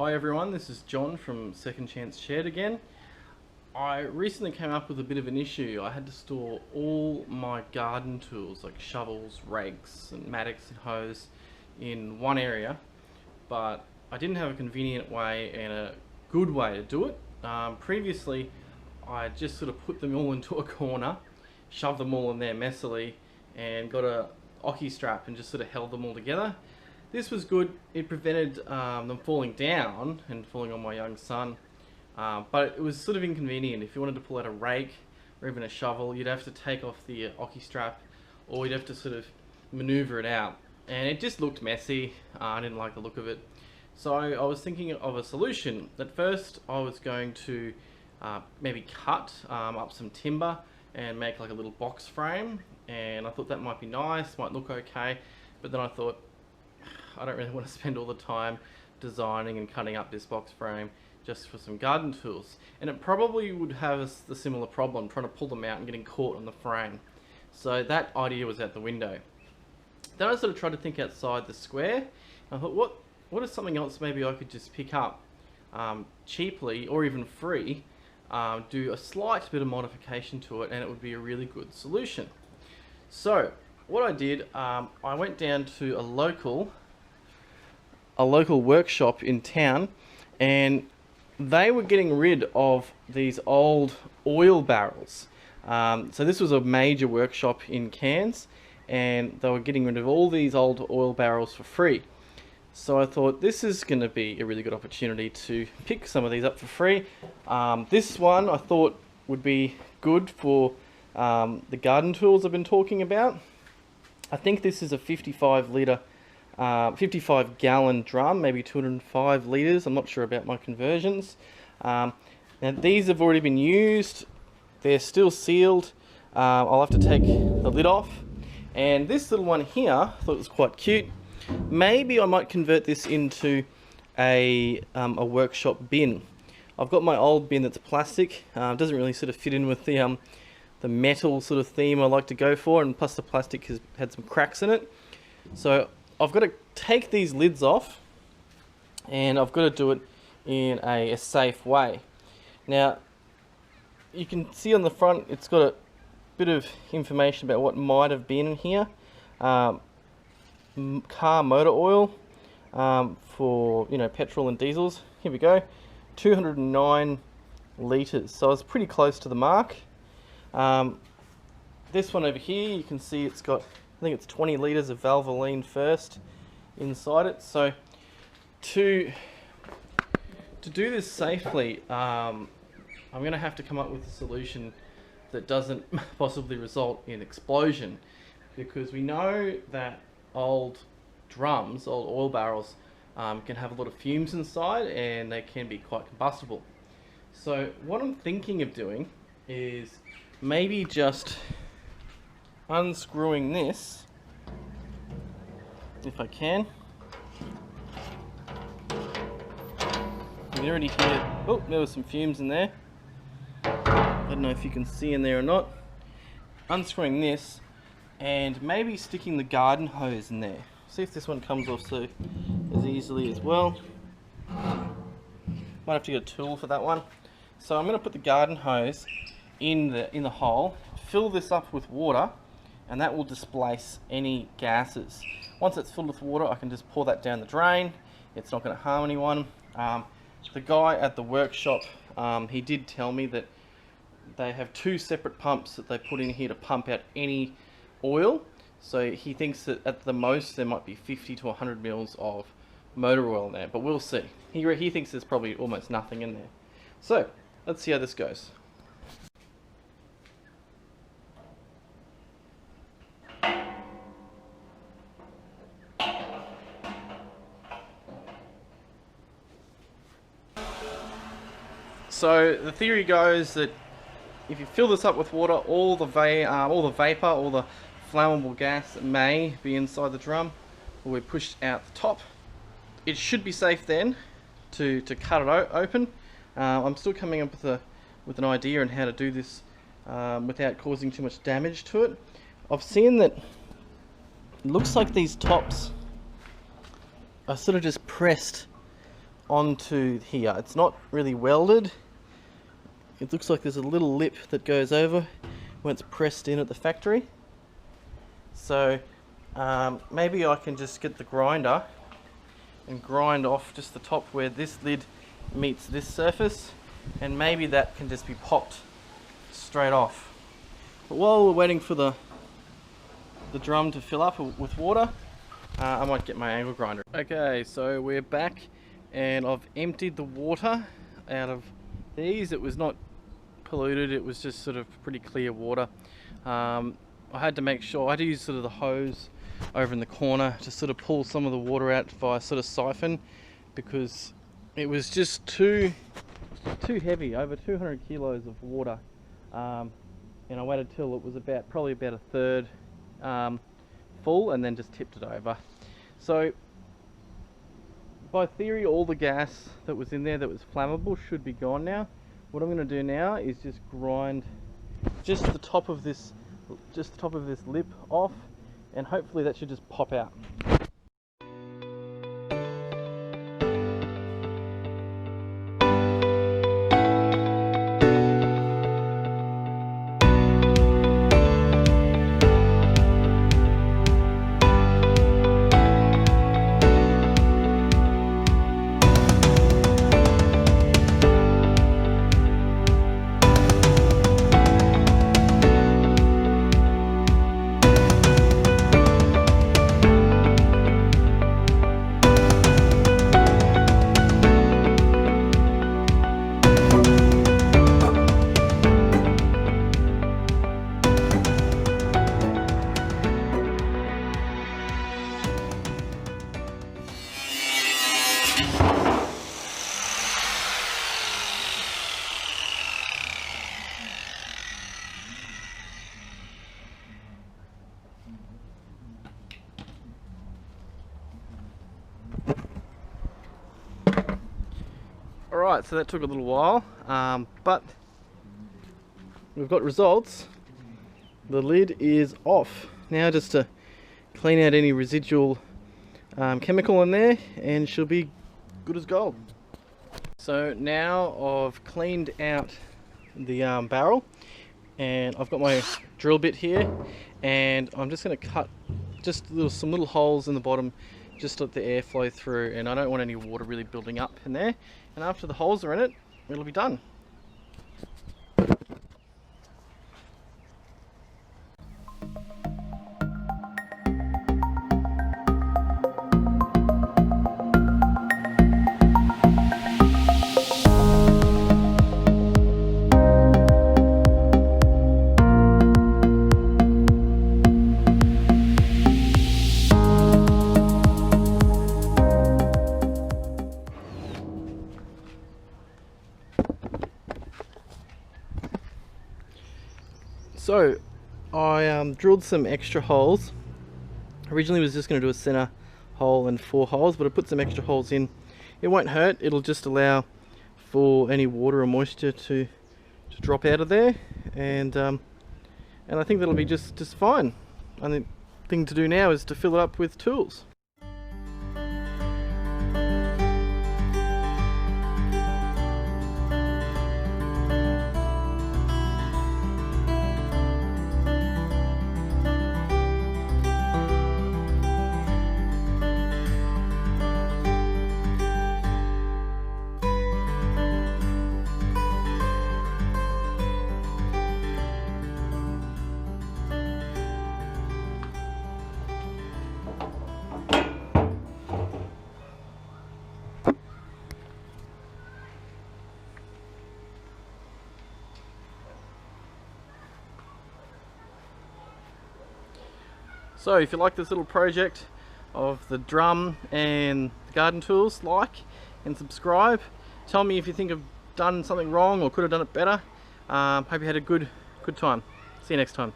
Hi everyone, this is John from Second Chance Shed again. I recently came up with a bit of an issue. I had to store all my garden tools like shovels, rakes and mattocks and hoes in one area, but I didn't have a convenient way and a good way to do it. Previously I just sort of put them all into a corner, shoved them all in there messily and got a Oki strap and just sort of held them all together. This was good. It prevented them falling down and falling on my young son, but it was sort of inconvenient. If you wanted to pull out a rake or even a shovel, you'd have to take off the Oki strap, or you'd have to sort of maneuver it out, and it just looked messy. I didn't like the look of it, so I was thinking of a solution. At first I was going to maybe cut up some timber and make like a little box frame, and I thought that might be nice, might look okay, but then I thought I don't really want to spend all the time designing and cutting up this box frame just for some garden tools, and it probably would have the similar problem trying to pull them out and getting caught on the frame. So that idea was out the window. Then I sort of tried to think outside the square. I thought, what is something else maybe I could just pick up cheaply or even free, do a slight bit of modification to it, and it would be a really good solution. So what I did, I went down to a local workshop in town, and they were getting rid of these old oil barrels. So this was a major workshop in Cairns, and they were getting rid of all these old oil barrels for free. So I thought this is going to be a really good opportunity to pick some of these up for free. This one I thought would be good for the garden tools I've been talking about. I think this is a 55 gallon drum, maybe 205 litres. I'm not sure about my conversions. Now these have already been used. They're still sealed. I'll have to take the lid off. And this little one here, I thought it was quite cute. Maybe I might convert this into a workshop bin. I've got my old bin that's plastic. It doesn't really sort of fit in with the metal sort of theme I like to go for, and plus the plastic has had some cracks in it. So I've got to take these lids off, and I've got to do it in a safe way. Now you can see on the front it's got a bit of information about what might have been in here. Car motor oil, for petrol and diesels. Here we go, 209 litres, so it's pretty close to the mark. This one over here, you can see it's got, I think it's 20 litres of Valvoline first inside it. So to do this safely, I'm going to have to come up with a solution that doesn't possibly result in explosion, because we know that old drums, old oil barrels, can have a lot of fumes inside and they can be quite combustible. So what I'm thinking of doing is maybe just unscrewing this, if I can. You can already hear, oh, there was some fumes in there. I don't know if you can see in there or not. Unscrewing this and maybe sticking the garden hose in there. See if this one comes off so as easily as well. Might have to get a tool for that one. So I'm going to put the garden hose in the hole, fill this up with water, and that will displace any gases. Once it's filled with water, I can just pour that down the drain. It's not going to harm anyone. The guy at the workshop, he did tell me that they have two separate pumps that they put in here to pump out any oil. So he thinks that at the most there might be 50 to 100 mils of motor oil in there, but we'll see. He thinks there's probably almost nothing in there. So let's see how this goes. So the theory goes that if you fill this up with water, all the vapor, all the flammable gas that may be inside the drum will be pushed out the top. It should be safe then to cut it open. I'm still coming up with an idea on how to do this without causing too much damage to it. I've seen that it looks like these tops are sort of just pressed onto here. It's not really welded. It looks like there's a little lip that goes over when it's pressed in at the factory. So maybe I can just get the grinder and grind off just the top where this lid meets this surface, and maybe that can just be popped straight off. But while we're waiting for the drum to fill up with water, I might get my angle grinder. Okay, so we're back and I've emptied the water out of these. It was not polluted, it was just sort of pretty clear water. I had to make sure, I had to use sort of the hose over in the corner to sort of pull some of the water out via sort of siphon, because it was just too heavy, over 200 kilos of water. And I waited till it was probably about a third full, and then just tipped it over. So by theory, all the gas that was in there that was flammable should be gone now. What I'm going to do now is just grind just the top of this lip off, and hopefully that should just pop out. Alright, so that took a little while, but we've got results. The lid is off. Now just to clean out any residual chemical in there, and she'll be good as gold. So now I've cleaned out the barrel, and I've got my drill bit here, and I'm just going to cut just some little holes in the bottom, just to let the air flow through, and I don't want any water really building up in there. And after the holes are in it, it'll be done. So I drilled some extra holes. Originally was just going to do a center hole and 4 holes, but I put some extra holes in. It won't hurt, it'll just allow for any water or moisture to drop out of there, and I think that'll be just fine. And the thing to do now is to fill it up with tools. So if you like this little project of the drum and the garden tools, like and subscribe. Tell me if you think I've done something wrong or could have done it better. Hope you had a good time. See you next time.